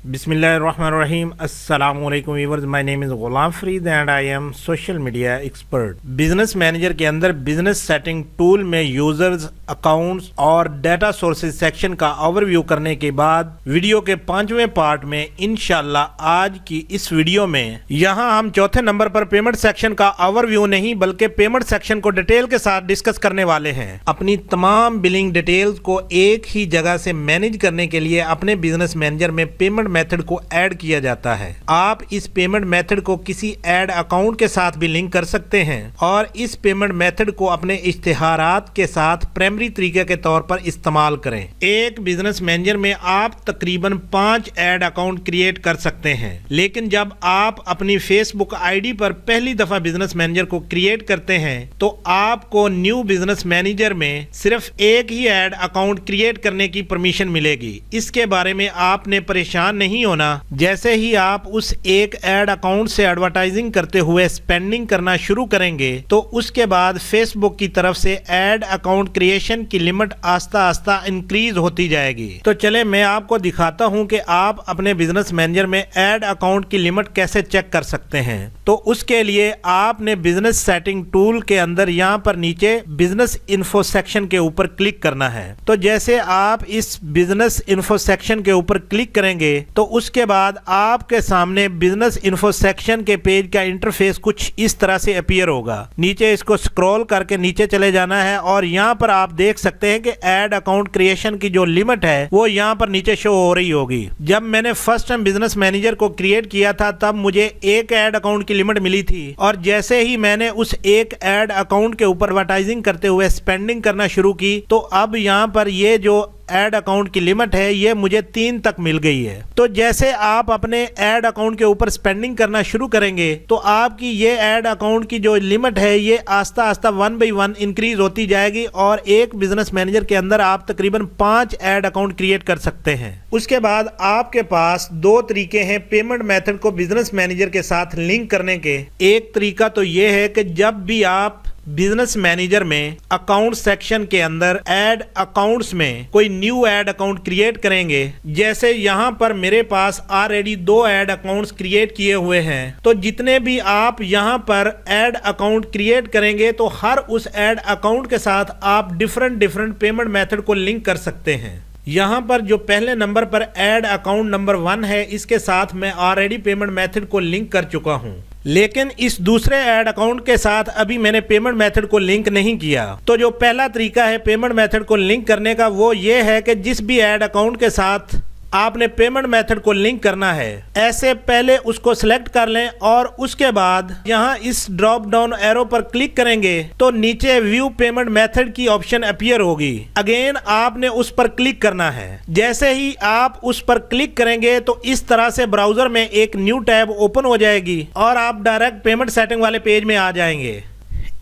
बिस्मिल्लाहिर्रहमानिर्रहीम अस्सलामुअलैकुम viewers, my name is Ghulam Farid and I am social media expert. Business manager के अंदर बिजनेस सेटिंग टूल में यूजर्स, अकाउंट्स और डेटा सोर्सेज सेक्शन का ओवरव्यू करने के बाद वीडियो के 5वें पार्ट में इंशाल्लाह आज की इस वीडियो में यहाँ हम चौथे नंबर पर पेमेंट सेक्शन का ओवरव्यू नहीं बल्कि पेमेंट सेक्शन को डिटेल के साथ डिस्कस करने वाले हैं। अपनी तमाम बिलिंग डिटेल्स को एक ही जगह से मैनेज करने के लिए अपने बिजनेस मैनेजर में पेमेंट मेथड को ऐड किया जाता है। आप इस पेमेंट मेथड को किसी ऐड अकाउंट के साथ भी लिंक कर सकते हैं और इस पेमेंट मेथड को अपने इश्तिहारात के साथ प्राइमरी तरीके के तौर पर इस्तेमाल करें। एक बिजनेस मैनेजर में आप तकरीबन 5 ऐड अकाउंट क्रिएट कर सकते हैं, लेकिन जब आप अपनी फेसबुक आईडी पर पहली दफा बिजनेस मैनेजर को क्रिएट करते हैं तो आपको न्यू बिजनेस मैनेजर में सिर्फ एक ही ऐड अकाउंट क्रिएट करने की परमिशन मिलेगी। इसके बारे में आपने परेशान नहीं होना। जैसे ही आप उस एक ऐड अकाउंट से एडवर्टाइजिंग करते हुए स्पेंडिंग करना शुरू करेंगे तो उसके बाद फेसबुक की तरफ से ऐड अकाउंट क्रिएशन की लिमिट आस्ता आस्ता इंक्रीज होती जाएगी। तो चले मैं आपको दिखाता हूं कि आप अपने बिजनेस मैनेजर में ऐड अकाउंट की लिमिट कैसे चेक कर सकते हैं। तो उसके लिए आपने बिजनेस सेटिंग टूल के अंदर यहाँ पर नीचे बिजनेस इन्फो सेक्शन के ऊपर क्लिक करना है। तो जैसे आप इस बिजनेस इन्फो सेक्शन के ऊपर क्लिक करेंगे तो उसके बाद आपके सामने बिजनेस इन्फो सेक्शन के पेज का इंटरफेस कुछ इस तरह से अपीयर होगा। नीचे इसको स्क्रॉल करके नीचे चले जाना है और यहाँ पर आप देख सकते हैं कि ऐड अकाउंट क्रिएशन की जो लिमिट है वो यहाँ पर नीचे शो हो रही होगी। जब मैंने फर्स्ट टाइम बिजनेस मैनेजर को क्रिएट किया था तब मुझे एक ऐड अकाउंट की लिमिट मिली थी और जैसे ही मैंने उस एक ऐड अकाउंट के ऊपर एडवर्टाइजिंग करते हुए स्पेंडिंग करना शुरू की तो अब यहाँ पर ये जो ऐड अकाउंट की लिमिट है ये मुझे 3 तक मिल गई है। तो जैसे आप अपने ऐड अकाउंट के ऊपर स्पेंडिंग करना शुरू करेंगे तो आपकी ये ऐड अकाउंट की जो लिमिट है ये आस्ता आस्ता 1 by 1 इंक्रीज होती जाएगी और एक बिजनेस मैनेजर के अंदर आप तकरीबन 5 ऐड अकाउंट क्रिएट कर सकते हैं। उसके बाद आपके पास 2 तरीके हैं पेमेंट मेथड को बिजनेस मैनेजर के साथ लिंक करने के। एक तरीका तो ये है कि जब भी आप बिजनेस मैनेजर में अकाउंट सेक्शन के अंदर ऐड अकाउंट्स में कोई न्यू ऐड अकाउंट क्रिएट करेंगे, जैसे यहाँ पर मेरे पास ऑलरेडी 2 ऐड अकाउंट्स क्रिएट किए हुए हैं, तो जितने भी आप यहाँ पर ऐड अकाउंट क्रिएट करेंगे तो हर उस ऐड अकाउंट के साथ आप डिफरेंट पेमेंट मेथड को लिंक कर सकते हैं। यहाँ पर जो पहले नंबर पर ऐड अकाउंट नंबर 1 है इसके साथ मैं ऑलरेडी पेमेंट मेथड को लिंक कर चुका हूँ, लेकिन इस दूसरे ऐड अकाउंट के साथ अभी मैंने पेमेंट मेथड को लिंक नहीं किया। तो जो पहला तरीका है पेमेंट मेथड को लिंक करने का वो ये है कि जिस भी ऐड अकाउंट के साथ आपने पेमेंट मेथड को लिंक करना है ऐसे पहले उसको सिलेक्ट कर लें और उसके बाद यहाँ इस ड्रॉप डाउन एरो पर क्लिक करेंगे तो नीचे व्यू पेमेंट मेथड की ऑप्शन अपीयर होगी। अगेन आपने उस पर क्लिक करना है। जैसे ही आप उस पर क्लिक करेंगे तो इस तरह से ब्राउजर में एक न्यू टैब ओपन हो जाएगी और आप डायरेक्ट पेमेंट सेटिंग वाले पेज में आ जाएंगे।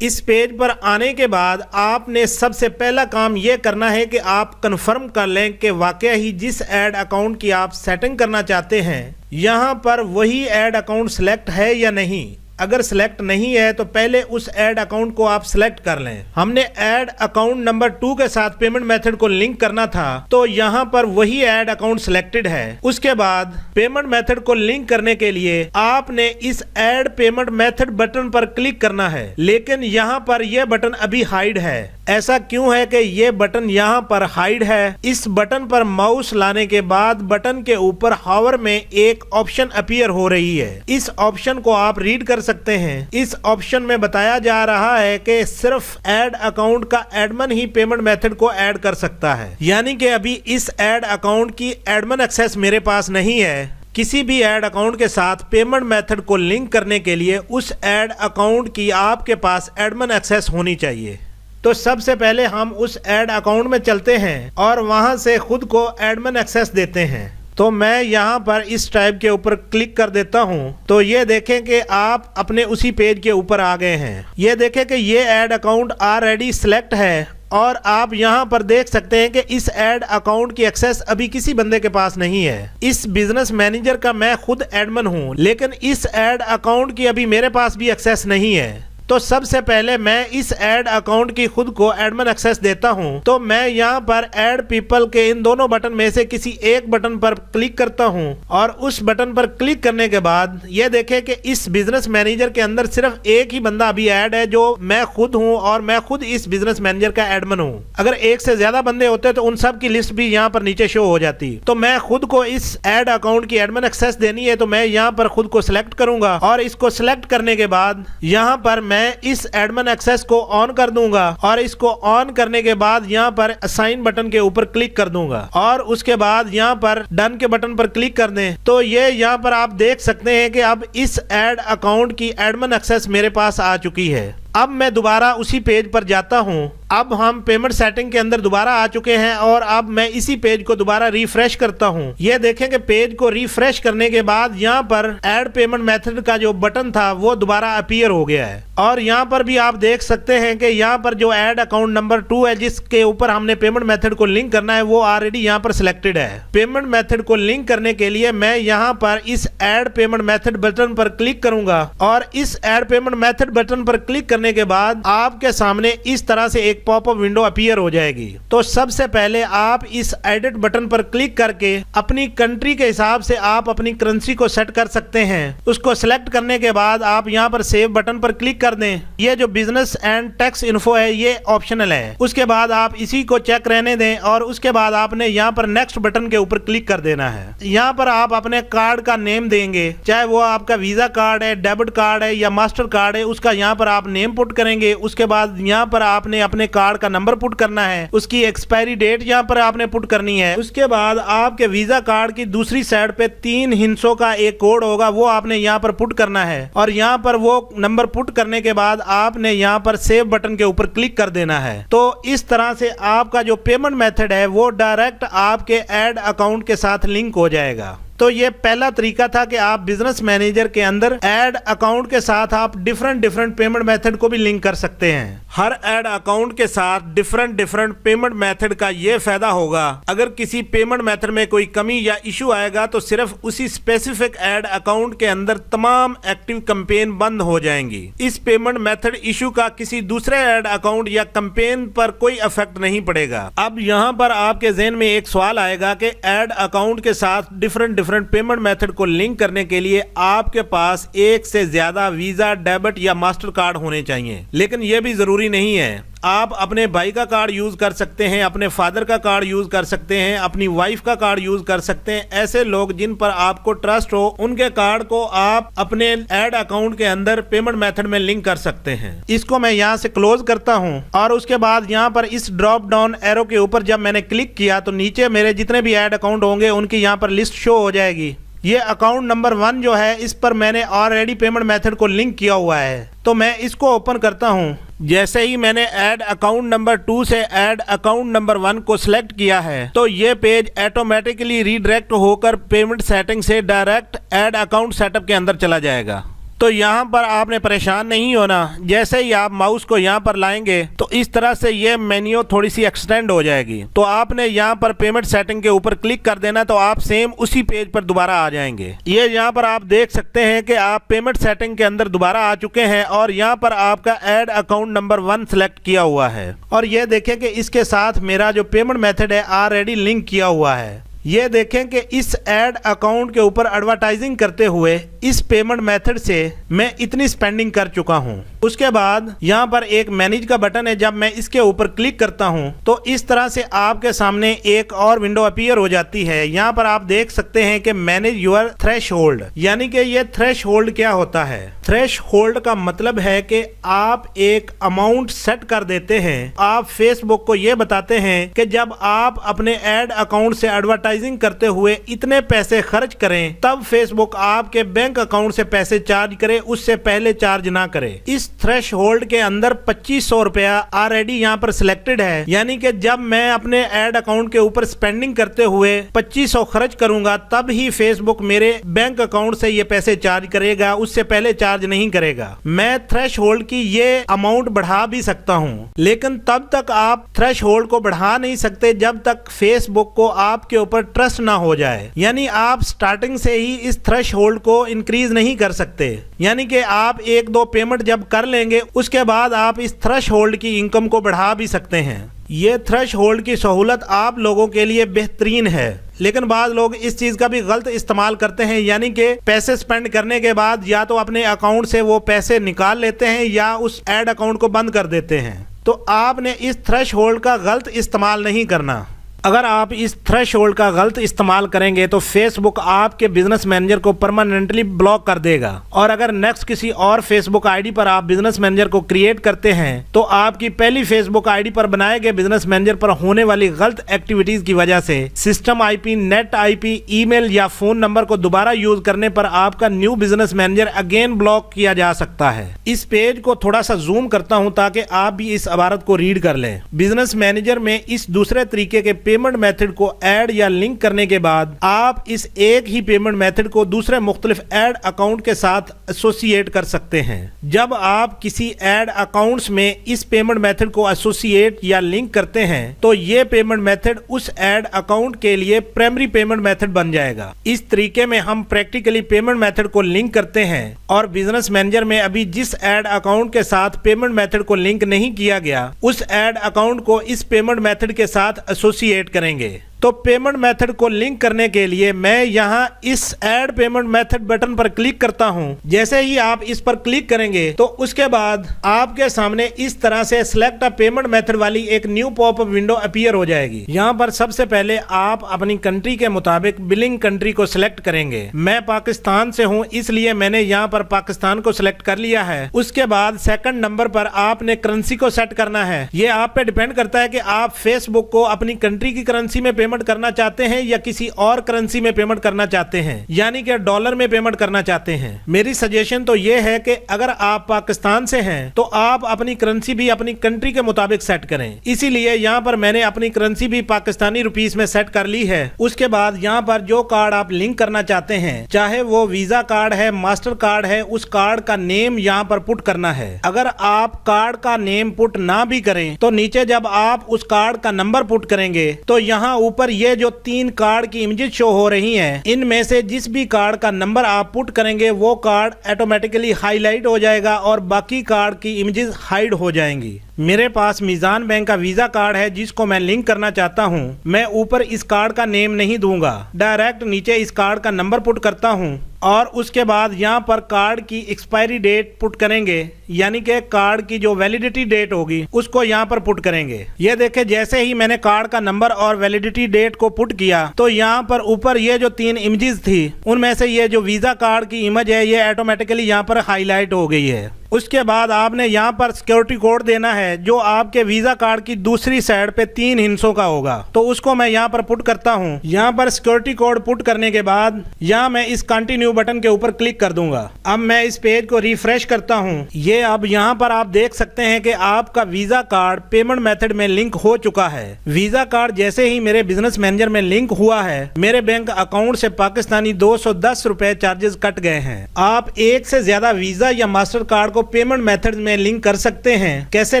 इस पेज पर आने के बाद आपने सबसे पहला काम यह करना है कि आप कंफर्म कर लें कि वाकई ही जिस ऐड अकाउंट की आप सेटिंग करना चाहते हैं यहाँ पर वही ऐड अकाउंट सेलेक्ट है या नहीं। अगर सेलेक्ट नहीं है तो पहले उस ऐड अकाउंट को आप सेलेक्ट कर लें। हमने ऐड अकाउंट नंबर 2 के साथ पेमेंट मेथड को लिंक करना था तो यहाँ पर वही ऐड अकाउंट सिलेक्टेड है। उसके बाद पेमेंट मेथड को लिंक करने के लिए आपने इस ऐड पेमेंट मेथड बटन पर क्लिक करना है, लेकिन यहाँ पर यह बटन अभी हाइड है। ऐसा क्यों है कि ये बटन यहाँ पर हाइड है? इस बटन पर माउस लाने के बाद बटन के ऊपर हावर में एक ऑप्शन अपीयर हो रही है। इस ऑप्शन को आप रीड कर सकते हैं। इस ऑप्शन में बताया जा रहा है कि सिर्फ ऐड अकाउंट का एडमिन ही पेमेंट मेथड को ऐड कर सकता है, यानी कि अभी इस ऐड अकाउंट की एडमिन एक्सेस मेरे पास नहीं है। किसी भी ऐड अकाउंट के साथ पेमेंट मेथड को लिंक करने के लिए उस ऐड अकाउंट की आपके पास एडमिन एक्सेस होनी चाहिए। तो सबसे पहले हम उस ऐड अकाउंट में चलते हैं और वहां से खुद को एडमिन एक्सेस देते हैं। तो मैं यहाँ पर इस टाइप के ऊपर क्लिक कर देता हूँ तो ये देखें कि आप अपने उसी पेज के ऊपर आ गए हैं। ये देखें कि ये ऐड अकाउंट ऑलरेडी सिलेक्ट है और आप यहाँ पर देख सकते हैं कि इस ऐड अकाउंट की एक्सेस अभी किसी बंदे के पास नहीं है। इस बिजनेस मैनेजर का मैं खुद एडमिन हूँ, लेकिन इस ऐड अकाउंट की अभी मेरे पास भी एक्सेस नहीं है। तो सबसे पहले मैं इस ऐड अकाउंट की खुद को एडमिन एक्सेस देता हूं। तो मैं यहां पर ऐड पीपल के इन दोनों बटन में से किसी एक बटन पर क्लिक करता हूं और उस बटन पर क्लिक करने के बाद ये देखें कि इस बिजनेस मैनेजर के अंदर सिर्फ एक ही बंदा अभी ऐड है जो मैं खुद हूं और मैं खुद इस बिजनेस मैनेजर का एडमिन हूं। अगर एक से ज्यादा बंदे होते तो उन सब की लिस्ट भी यहां पर नीचे शो हो जाती। तो मैं खुद को इस ऐड अकाउंट की एडमिन एक्सेस देनी है तो मैं यहां पर खुद को सिलेक्ट करूंगा और इसको सिलेक्ट करने के बाद यहां पर मैं इस एडमिन एक्सेस को ऑन कर दूंगा और इसको ऑन करने के बाद यहां पर असाइन बटन के ऊपर क्लिक कर दूंगा और उसके बाद यहां पर डन के बटन पर क्लिक कर दें। तो ये यहां पर आप देख सकते हैं कि अब इस ऐड अकाउंट की एडमिन एक्सेस मेरे पास आ चुकी है। अब मैं दोबारा उसी पेज पर जाता हूं। अब हम पेमेंट सेटिंग के अंदर दोबारा आ चुके हैं और अब मैं इसी पेज को दोबारा रिफ्रेश करता हूं। यह देखें कि पेज को रिफ्रेश करने के बाद यहां पर ऐड पेमेंट मेथड का जो बटन था वो दोबारा अपीयर हो गया है और यहां पर भी आप देख सकते हैं कि यहां पर जो ऐड अकाउंट नंबर 2 है जिसके ऊपर हमने पेमेंट मेथड को लिंक करना है वो ऑलरेडी यहां पर सिलेक्टेड है। पेमेंट मेथड को लिंक करने के लिए मैं यहां पर इस ऐड पेमेंट मेथड बटन पर क्लिक करूंगा और इस ऐड पेमेंट मेथड बटन पर क्लिक करने के बाद आपके सामने इस तरह से एक पॉपअप विंडो अपीयर हो जाएगी। तो सबसे पहले आप इस एडिट बटन पर क्लिक करके अपनी कंट्री के हिसाब से आप अपनी करेंसी को सेट कर सकते हैं। उसको सिलेक्ट करने के बाद आप यहां पर सेव बटन पर क्लिक कर दें। ये जो बिजनेस एंड टैक्स इन्फो है ये ऑप्शनल है। उसके बाद आप इसी को चेक रहने दें और उसके बाद आपने यहां पर नेक्स्ट बटन के ऊपर क्लिक कर देना है। यहां पर आप अपने कार्ड का नेम देंगे, चाहे वो आपका वीजा कार्ड है, डेबिट कार्ड है या मास्टर कार्ड है, उसका यहां पर आप नेम पुट करेंगे। उसके बाद यहां पर आपने अपने कार्ड का नंबर पुट करना है, उसकी एक्सपायरी डेट यहां पर आपने पुट करनी है। उसके बाद आपके वीजा कार्ड की दूसरी साइड पे 3 हिस्सों का एक कोड होगा वो आपने यहां पर पुट करना है और यहां पर वो नंबर पुट करने के बाद आपने यहां पर सेव बटन के ऊपर क्लिक कर देना है। तो इस तरह से आपका जो पेमेंट मेथड है वो डायरेक्ट आपके ऐड अकाउंट के साथ लिंक हो जाएगा। तो ये पहला तरीका था कि आप बिजनेस मैनेजर के अंदर ऐड अकाउंट के साथ आप डिफरेंट पेमेंट मेथड को भी लिंक कर सकते हैं। हर ऐड अकाउंट के साथ डिफरेंट पेमेंट मेथड का ये फायदा होगा, अगर किसी पेमेंट मेथड में कोई कमी या इशू आएगा तो सिर्फ उसी स्पेसिफिक ऐड अकाउंट के अंदर तमाम एक्टिव कैंपेन बंद हो जाएंगी। इस पेमेंट मेथड इशू का किसी दूसरे ऐड अकाउंट या कैंपेन पर कोई इफेक्ट नहीं पड़ेगा। अब यहाँ पर आपके ज़हन में एक सवाल आएगा कि ऐड अकाउंट के साथ डिफरेंट पेमेंट मेथड को लिंक करने के लिए आपके पास एक से ज्यादा वीजा, डेबिट या मास्टर कार्ड होने चाहिए, लेकिन यह भी जरूरी नहीं है। आप अपने भाई का कार्ड यूज कर सकते हैं, अपने फादर का कार्ड यूज कर सकते हैं, अपनी वाइफ का कार्ड यूज कर सकते हैं। ऐसे लोग जिन पर आपको ट्रस्ट हो उनके कार्ड को आप अपने ऐड अकाउंट के अंदर पेमेंट मेथड में लिंक कर सकते हैं। इसको मैं यहाँ से क्लोज करता हूँ और उसके बाद यहाँ पर इस ड्रॉप डाउन एरो के ऊपर जब मैंने क्लिक किया तो नीचे मेरे जितने भी ऐड अकाउंट होंगे उनकी यहाँ पर लिस्ट शो हो जाएगी। ये अकाउंट नंबर 1 जो है इस पर मैंने ऑलरेडी पेमेंट मेथड को लिंक किया हुआ है, तो मैं इसको ओपन करता हूं। जैसे ही मैंने ऐड अकाउंट नंबर 2 से ऐड अकाउंट नंबर 1 को सिलेक्ट किया है तो ये पेज ऑटोमेटिकली रीडायरेक्ट होकर पेमेंट सेटिंग से डायरेक्ट ऐड अकाउंट सेटअप के अंदर चला जाएगा। तो यहाँ पर आपने परेशान नहीं होना, जैसे ही आप माउस को यहाँ पर लाएंगे तो इस तरह से ये मेन्यू थोड़ी सी एक्सटेंड हो जाएगी। तो आपने यहाँ पर पेमेंट सेटिंग के ऊपर क्लिक कर देना तो आप सेम उसी पेज पर दोबारा आ जाएंगे। ये यहाँ पर आप देख सकते हैं कि आप पेमेंट सेटिंग के अंदर दोबारा आ चुके हैं और यहाँ पर आपका ऐड अकाउंट नंबर 1 सिलेक्ट किया हुआ है और ये देखें कि इसके साथ मेरा जो पेमेंट मेथड है ऑलरेडी लिंक किया हुआ है। ये देखें कि इस ऐड अकाउंट के ऊपर एडवर्टाइजिंग करते हुए इस पेमेंट मेथड से मैं इतनी स्पेंडिंग कर चुका हूं। उसके बाद यहाँ पर एक मैनेज का बटन है, जब मैं इसके ऊपर क्लिक करता हूं तो इस तरह से आपके सामने एक और विंडो अपीयर हो जाती है। यहाँ पर आप देख सकते हैं कि मैनेज योर थ्रेशहोल्ड, यानी कि ये थ्रेशहोल्ड क्या होता है। थ्रेशहोल्ड का मतलब है कि आप एक अमाउंट सेट कर देते हैं। आप फेसबुक को ये बताते हैं कि जब आप अपने ऐड अकाउंट से एडवर्टाइजिंग करते हुए इतने पैसे खर्च करें तब फेसबुक आपके बैंक अकाउंट से पैसे चार्ज करे, उससे पहले चार्ज ना करे। इस थ्रेशहोल्ड के अंदर 2500 रुपया ऑलरेडी यहाँ पर सिलेक्टेड है, यानी कि जब मैं अपने ऐड अकाउंट के ऊपर स्पेंडिंग करते हुए 2500 खर्च करूंगा तब ही फेसबुक मेरे बैंक अकाउंट से ये पैसे चार्ज करेगा, उससे पहले चार्ज नहीं करेगा। मैं थ्रेशहोल्ड की ये अमाउंट बढ़ा भी सकता हूँ, लेकिन तब तक आप थ्रेशहोल्ड को बढ़ा नहीं सकते जब तक फेसबुक को आपके ऊपर ट्रस्ट ना हो जाए। यानी आप स्टार्टिंग से ही इस थ्रेशहोल्ड को इंक्रीज नहीं कर सकते। यानी कि आप 1-2 पेमेंट जब कर कर लेंगे उसके बाद आप इस थ्रेशहोल्ड की इनकम को बढ़ा भी सकते हैं। ये थ्रेशहोल्ड की सहूलत आप लोगों के लिए बेहतरीन है, लेकिन बाद लोग इस चीज का भी गलत इस्तेमाल करते हैं, यानी कि पैसे स्पेंड करने के बाद या तो अपने अकाउंट से वो पैसे निकाल लेते हैं या उस ऐड अकाउंट को बंद कर देते हैं। तो आपने इस थ्रेशहोल्ड का गलत इस्तेमाल नहीं करना। अगर आप इस थ्रेशहोल्ड का गलत इस्तेमाल करेंगे तो फेसबुक आपके बिजनेस मैनेजर को परमानेंटली ब्लॉक कर देगा, और अगर नेक्स्ट किसी और फेसबुक आईडी पर आप बिजनेस मैनेजर को क्रिएट करते हैं तो आपकी पहली फेसबुक आईडी पर बनाए गए बिजनेस मैनेजर पर होने वाली गलत एक्टिविटीज की वजह से system IP, net IP, email या फोन नंबर को दोबारा यूज करने पर आपका new business manager again block किया जा सकता है। इस पेज को थोड़ा सा जूम करता हूं ताकि आप भी इस इबारत को रीड कर लें। बिजनेस मैनेजर में इस दूसरे तरीके के पेमेंट मेथड को ऐड या लिंक करने के बाद आप इस एक ही पेमेंट मेथड को दूसरे मुख्तलिफ ऐड अकाउंट के साथ एसोसिएट कर सकते हैं। जब आप किसी ऐड अकाउंट्स में इस पेमेंट मेथड को एसोसिएट या लिंक करते हैं तो ये पेमेंट मेथड उस ऐड अकाउंट के लिए प्राइमरी पेमेंट मेथड बन जाएगा। इस तरीके में हम प्रैक्टिकली पेमेंट मेथड को लिंक करते हैं और बिजनेस मैनेजर में अभी जिस ऐड अकाउंट के साथ पेमेंट मेथड को लिंक नहीं किया गया उस ऐड अकाउंट को इस पेमेंट मेथड के साथ एसोसिएट करेंगे। तो पेमेंट मेथड को लिंक करने के लिए मैं यहां इस ऐड पेमेंट मेथड बटन पर क्लिक करता हूं। जैसे ही आप इस पर क्लिक करेंगे तो उसके बाद आपके सामने इस तरह से सिलेक्ट अ पेमेंट मेथड वाली एक न्यू पॉपअप विंडो अपीयर हो जाएगी। यहां पर सबसे पहले आप अपनी कंट्री के मुताबिक बिलिंग कंट्री को सिलेक्ट करेंगे। मैं पाकिस्तान से हूं इसलिए मैंने यहां पर पाकिस्तान को सिलेक्ट कर लिया है। उसके बाद सेकंड नंबर पर आपने करेंसी को सेट करना है। ये आप पे डिपेंड करता है कि आप फेसबुक को अपनी कंट्री की करेंसी में पेमेंट करना चाहते हैं या किसी और करेंसी में पेमेंट करना चाहते हैं, यानी कि डॉलर में पेमेंट करना चाहते हैं। मेरी सजेशन तो यह है कि अगर आप पाकिस्तान से हैं तो आप अपनी करेंसी भी अपनी कंट्री के मुताबिक सेट करें। इसीलिए यहां पर मैंने अपनी करेंसी भी पाकिस्तानी रुपीस में सेट कर ली है। उसके बाद यहां पर जो कार्ड आप लिंक करना चाहते हैं, चाहे वो वीजा कार्ड है, मास्टर कार्ड है, उस कार्ड का नेम यहां पर पुट करना है। अगर आप कार्ड का नेम पुट ना भी करें तो नीचे जब आप उस कार्ड का नंबर पुट करेंगे तो यहां ऊपर ये जो 3 कार्ड की इमेजेस शो हो रही हैं, इनमें से जिस भी कार्ड का नंबर आप पुट करेंगे वो कार्ड ऑटोमेटिकली हाईलाइट हो जाएगा और बाकी कार्ड की इमेजेस हाइड हो जाएंगी। मेरे पास मीजान बैंक का वीजा कार्ड है जिसको मैं लिंक करना चाहता हूं। मैं ऊपर इस कार्ड का नेम नहीं दूंगा, डायरेक्ट नीचे इस कार्ड का नंबर पुट करता हूं और उसके बाद यहां पर कार्ड की एक्सपायरी डेट पुट करेंगे, यानी कि कार्ड की जो वैलिडिटी डेट होगी उसको यहां पर पुट करेंगे। ये देखें, जैसे ही मैंने कार्ड का नंबर और वैलिडिटी डेट को पुट किया तो यहां पर ऊपर ये जो 3 इमेजेस थी उनमें से ये जो वीजा कार्ड की इमेज है ये ऑटोमेटिकली यहां पर हाईलाइट हो गई है। उसके बाद आपने यहाँ पर सिक्योरिटी कोड देना है जो आपके वीजा कार्ड की दूसरी साइड पे 3 हिस्सों का होगा, तो उसको मैं यहाँ पर पुट करता हूँ। यहाँ पर सिक्योरिटी कोड पुट करने के बाद यहाँ मैं इस कंटिन्यू बटन के ऊपर क्लिक कर दूंगा। अब मैं इस पेज को रिफ्रेश करता हूँ। ये अब यहाँ पर आप देख सकते हैं कि आपका वीजा कार्ड पेमेंट मेथड में लिंक हो चुका है। वीजा कार्ड जैसे ही मेरे बिजनेस मैनेजर में लिंक हुआ है, मेरे बैंक अकाउंट से पाकिस्तानी 210 रुपए चार्जेस कट गए हैं। आप एक से ज्यादा वीजा या मास्टर कार्ड पेमेंट मेथड में लिंक कर सकते हैं। कैसे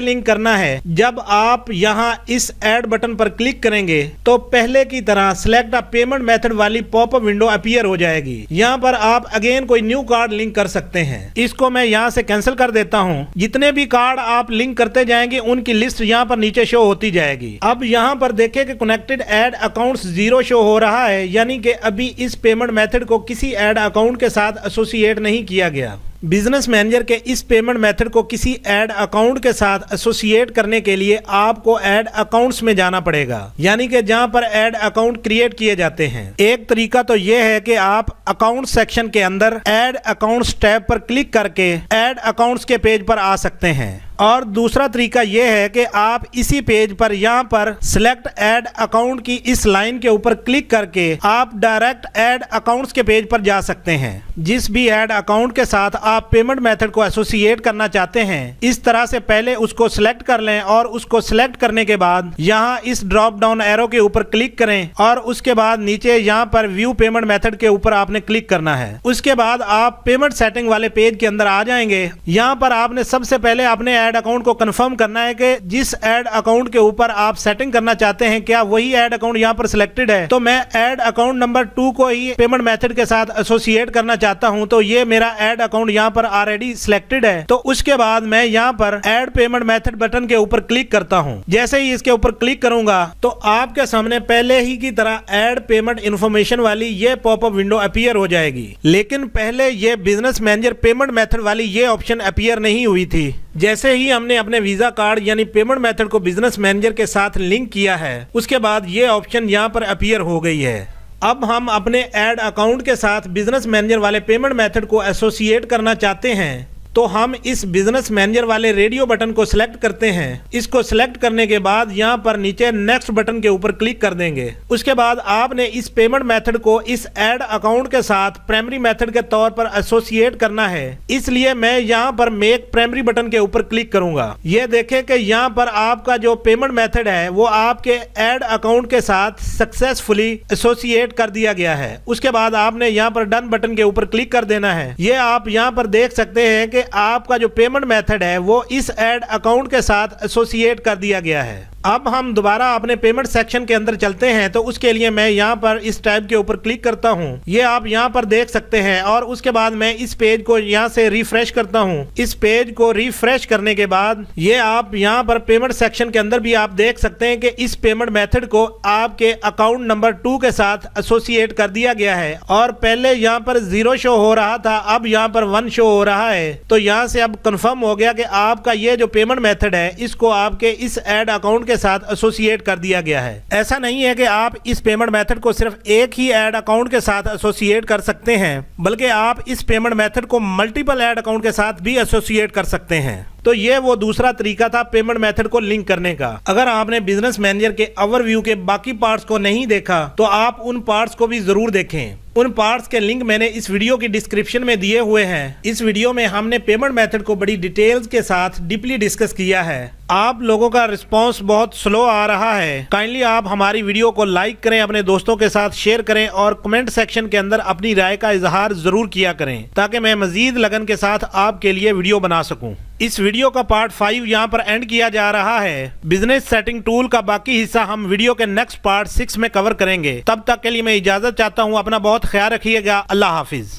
लिंक करना है? जब आप यहां इस ऐड बटन पर क्लिक करेंगे तो पहले की तरह सिलेक्ट अ पेमेंट मेथड वाली पॉपअप विंडो अपीयर हो जाएगी। यहां पर आप अगेन कोई न्यू कार्ड लिंक कर सकते हैं। इसको मैं यहां से कैंसिल कर देता हूं। जितने भी कार्ड आप लिंक करते जाएंगे उनकी लिस्ट यहां पर नीचे शो होती जाएगी। अब यहां पर देखें कि कनेक्टेड ऐड अकाउंट्स 0 शो हो रहा है, यानी कि अभी इस पेमेंट मेथड को किसी ऐड अकाउंट के साथ एसोसिएट नहीं किया गया। बिजनेस मैनेजर के इस पेमेंट मेथड को किसी ऐड अकाउंट के साथ एसोसिएट करने के लिए आपको ऐड अकाउंट्स में जाना पड़ेगा, यानी कि जहां पर ऐड अकाउंट क्रिएट किए जाते हैं। एक तरीका तो यह है कि आप अकाउंट सेक्शन के अंदर ऐड अकाउंट्स टैब पर क्लिक करके ऐड अकाउंट्स के पेज पर आ सकते हैं, और दूसरा तरीका यह है कि आप इसी पेज पर यहां पर सिलेक्ट ऐड अकाउंट की इस लाइन के ऊपर क्लिक करके आप डायरेक्ट ऐड अकाउंट्स के पेज पर जा सकते हैं। जिस भी ऐड अकाउंट के साथ आप पेमेंट मेथड को एसोसिएट करना चाहते हैं, इस तरह से पहले उसको सिलेक्ट कर लें और उसको सिलेक्ट करने के बाद यहां इस ड्रॉप डाउन एरो के ऊपर क्लिक करें और उसके बाद नीचे यहां पर व्यू पेमेंट मेथड के ऊपर आपने क्लिक करना है। उसके बाद आप पेमेंट सेटिंग वाले पेज के अंदर आ जाएंगे। यहां पर आपने सबसे पहले अपने ऐड अकाउंट को कंफर्म करना है कि जिस ऐड अकाउंट के ऊपर आप सेटिंग करना चाहते हैं क्या वही ऐड अकाउंट यहाँ पर सिलेक्टेड है। तो मैं ऐड अकाउंट नंबर 2 को ही पेमेंट मेथड के साथ एसोसिएट करना चाहता हूँ, तो ये मेरा ऐड अकाउंट यहाँ पर ऑलरेडी सिलेक्टेड है। तो उसके बाद मैं यहाँ पर ऐड पेमेंट मेथड बटन के ऊपर क्लिक करता हूँ। जैसे ही इसके ऊपर क्लिक करूंगा तो आपके सामने पहले ही की तरह ऐड पेमेंट इंफॉर्मेशन वाली ये पॉपअप विंडो अपीयर हो जाएगी, लेकिन पहले ये बिजनेस मैनेजर पेमेंट मेथड वाली ये ऑप्शन अपीयर नहीं हुई थी। जैसे ही हमने अपने वीजा कार्ड यानी पेमेंट मेथड को बिजनेस मैनेजर के साथ लिंक किया है, उसके बाद ये ऑप्शन यहाँ पर अपीयर हो गई है। अब हम अपने ऐड अकाउंट के साथ बिजनेस मैनेजर वाले पेमेंट मेथड को एसोसिएट करना चाहते हैं, तो हम इस बिजनेस मैनेजर वाले रेडियो बटन को सिलेक्ट करते हैं। इसको सिलेक्ट करने के बाद यहाँ पर नीचे नेक्स्ट बटन के ऊपर क्लिक कर देंगे। उसके बाद आपने इस पेमेंट मेथड को इस ऐड अकाउंट के साथ प्राइमरी मेथड के तौर पर एसोसिएट करना है, इसलिए मैं यहाँ पर मेक प्राइमरी बटन के ऊपर क्लिक करूंगा। ये देखें कि यहाँ पर आपका जो पेमेंट मेथड है वो आपके ऐड अकाउंट के साथ सक्सेसफुली एसोसिएट कर दिया गया है। उसके बाद आपने यहाँ पर डन बटन के ऊपर क्लिक कर देना है। ये आप यहाँ पर देख सकते हैं कि आपका जो पेमेंट मेथड है वो इस ऐड अकाउंट के साथ एसोसिएट कर दिया गया है। अब हम दोबारा अपने पेमेंट सेक्शन के अंदर चलते हैं, तो उसके लिए मैं यहाँ पर इस टैब के ऊपर क्लिक करता हूँ। ये आप यहाँ पर देख सकते हैं और उसके बाद मैं इस पेज को यहाँ से रिफ्रेश करता हूँ। इस पेज को रिफ्रेश करने के बाद ये आप यहाँ पर पेमेंट सेक्शन के अंदर भी आप देख सकते हैं कि इस पेमेंट मेथड को आपके अकाउंट नंबर 2 के साथ एसोसिएट कर दिया गया है। और पहले यहाँ पर 0 शो हो रहा था, अब यहाँ पर 1 शो हो रहा है। तो यहाँ से अब कंफर्म हो गया कि आपका ये जो पेमेंट मेथड है इसको आपके इस ऐड अकाउंट के साथ एसोसिएट कर दिया गया है। ऐसा नहीं है कि आप इस पेमेंट मेथड को सिर्फ एक ही ऐड अकाउंट के साथ एसोसिएट कर सकते हैं, बल्कि आप इस पेमेंट मेथड को मल्टीपल ऐड अकाउंट के साथ भी एसोसिएट कर सकते हैं। तो ये वो दूसरा तरीका था पेमेंट मेथड को लिंक करने का। अगर आपने बिजनेस मैनेजर के ओवरव्यू के बाकी पार्ट्स को नहीं देखा तो आप उन पार्ट्स को भी जरूर देखें। उन पार्ट्स के लिंक मैंने इस वीडियो की डिस्क्रिप्शन में दिए हुए हैं। इस वीडियो में हमने पेमेंट मेथड को बड़ी डिटेल्स के साथ डीपली डिस्कस किया है। आप लोगों का रिस्पांस बहुत स्लो आ रहा है। काइंडली आप हमारी वीडियो को लाइक करें, अपने दोस्तों के साथ शेयर करें और कमेंट सेक्शन के अंदर अपनी राय का इजहार जरूर किया करें, ताकि मैं मजीद लगन के साथ आपके लिए वीडियो बना सकूं। इस वीडियो का पार्ट 5 यहाँ पर एंड किया जा रहा है। बिजनेस सेटिंग टूल का बाकी हिस्सा हम वीडियो के नेक्स्ट पार्ट 6 में कवर करेंगे। तब तक के लिए मैं इजाजत चाहता हूँ। अपना बहुत ख्याल रखिएगा। अल्लाह हाफिज।